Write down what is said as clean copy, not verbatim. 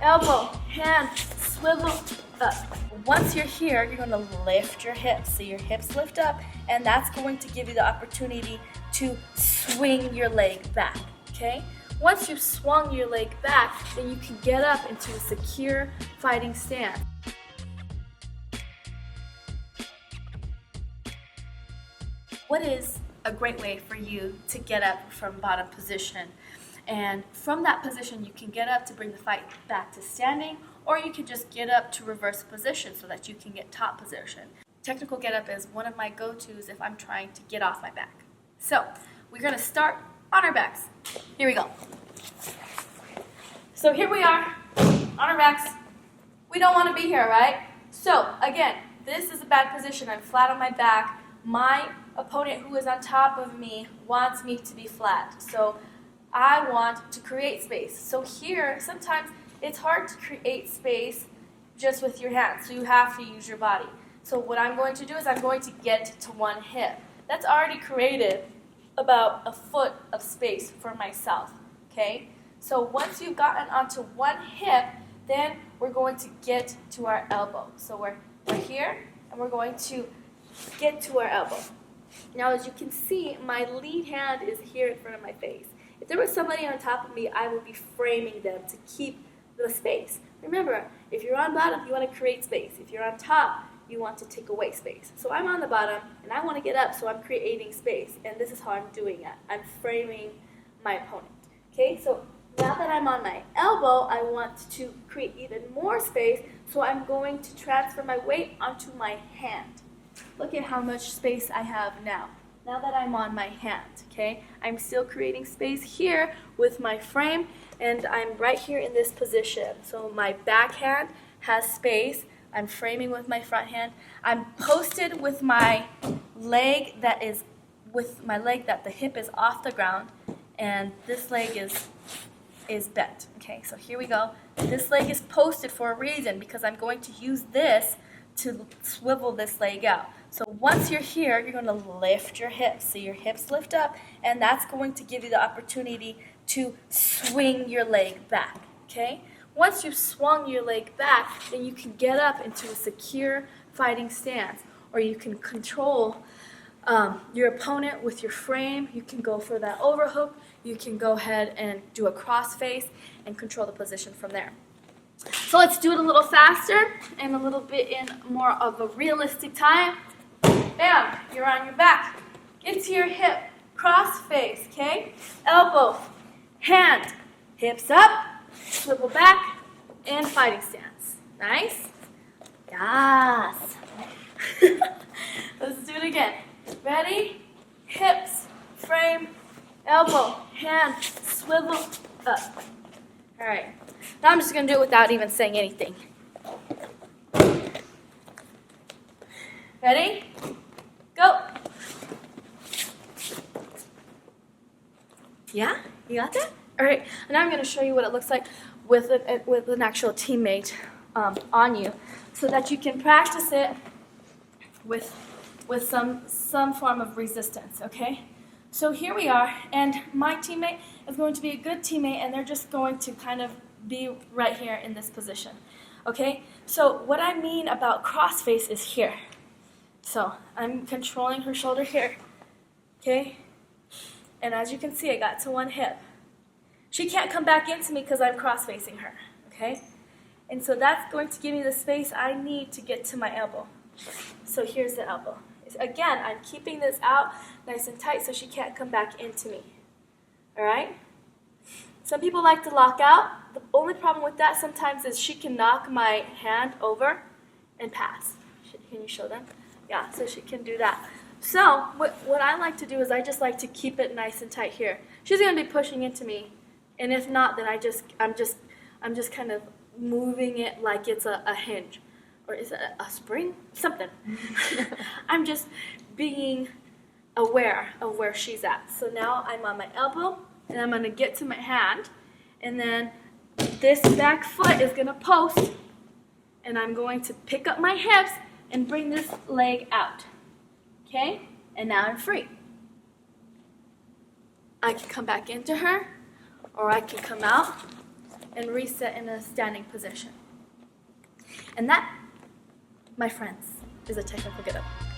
elbow, hand, swivel up. Once you're here, you're going to lift your hips. So your hips lift up, and that's going to give you the opportunity to swing your leg back, okay? Once you've swung your leg back, then you can get up into a secure fighting stance. What is a great way for you to get up from bottom position? And from that position, you can get up to bring the fight back to standing, or you can just get up to reverse position so that you can get top position. Technical get up is one of my go-tos if I'm trying to get off my back. So we're going to start on our backs. Here we go. So here we are on our backs. We don't want to be here, right? So again, this is a bad position. I'm flat on my back. My opponent who is on top of me wants me to be flat. So I want to create space. So here, sometimes it's hard to create space just with your hands. So you have to use your body. So what I'm going to do is I'm going to get to one hip. That's already created about a foot of space for myself, okay? So once you've gotten onto one hip, then we're going to get to our elbow. So we're here, and we're going to get to our elbow. Now, as you can see, my lead hand is here in front of my face. If there was somebody on top of me, I would be framing them to keep the space. Remember, if you're on bottom, you want to create space. If you're on top, you want to take away space. So I'm on the bottom, and I want to get up, so I'm creating space. And this is how I'm doing it. I'm framing my opponent. Okay, so now that I'm on my elbow, I want to create even more space, so I'm going to transfer my weight onto my hand. Look at how much space I have now. Now that I'm on my hand, okay? I'm still creating space here with my frame, and I'm right here in this position. So my back hand has space. I'm framing with my front hand. I'm posted with my leg that the hip is off the ground, and this leg is bent. Okay, so here we go. This leg is posted for a reason because I'm going to use this to swivel this leg out. So once you're here, you're going to lift your hips. So your hips lift up, and that's going to give you the opportunity to swing your leg back, okay? Once you've swung your leg back, then you can get up into a secure fighting stance, or you can control your opponent with your frame. You can go for that overhook. You can go ahead and do a cross face and control the position from there. So let's do it a little faster and a little bit in more of a realistic time. Bam, you're on your back. Get to your hip, cross face, okay? Elbow, hand, hips up, swivel back, and fighting stance. Nice? Yes. Let's do it again. Ready? Hips, frame, elbow, hand, swivel up. All right. Now I'm just going to do it without even saying anything. Ready? Go. Yeah? You got that? All right. And now I'm going to show you what it looks like with an actual teammate on you, so that you can practice it with some form of resistance, okay? So here we are, and my teammate is going to be a good teammate, and they're just going to kind of be right here in this position, okay? So what I mean about crossface is here. So I'm controlling her shoulder here, okay? And as you can see, I got to one hip. She can't come back into me because I'm cross-facing her, okay? And so that's going to give me the space I need to get to my elbow. So here's the elbow. Again, I'm keeping this out nice and tight so she can't come back into me, all right? Some people like to lock out. The only problem with that sometimes is she can knock my hand over and pass. Can you show them? Yeah, so she can do that. So what I like to do is I just like to keep it nice and tight here. She's going to be pushing into me, and if not, then I'm just kind of moving it like it's a hinge, or is it a spring? Something. I'm just being aware of where she's at. So now I'm on my elbow, and I'm going to get to my hand, and then this back foot is going to post, and I'm going to pick up my hips and bring this leg out. Okay? And now I'm free. I can come back into her, or I can come out and reset in a standing position. And that, my friends, is a technical get up.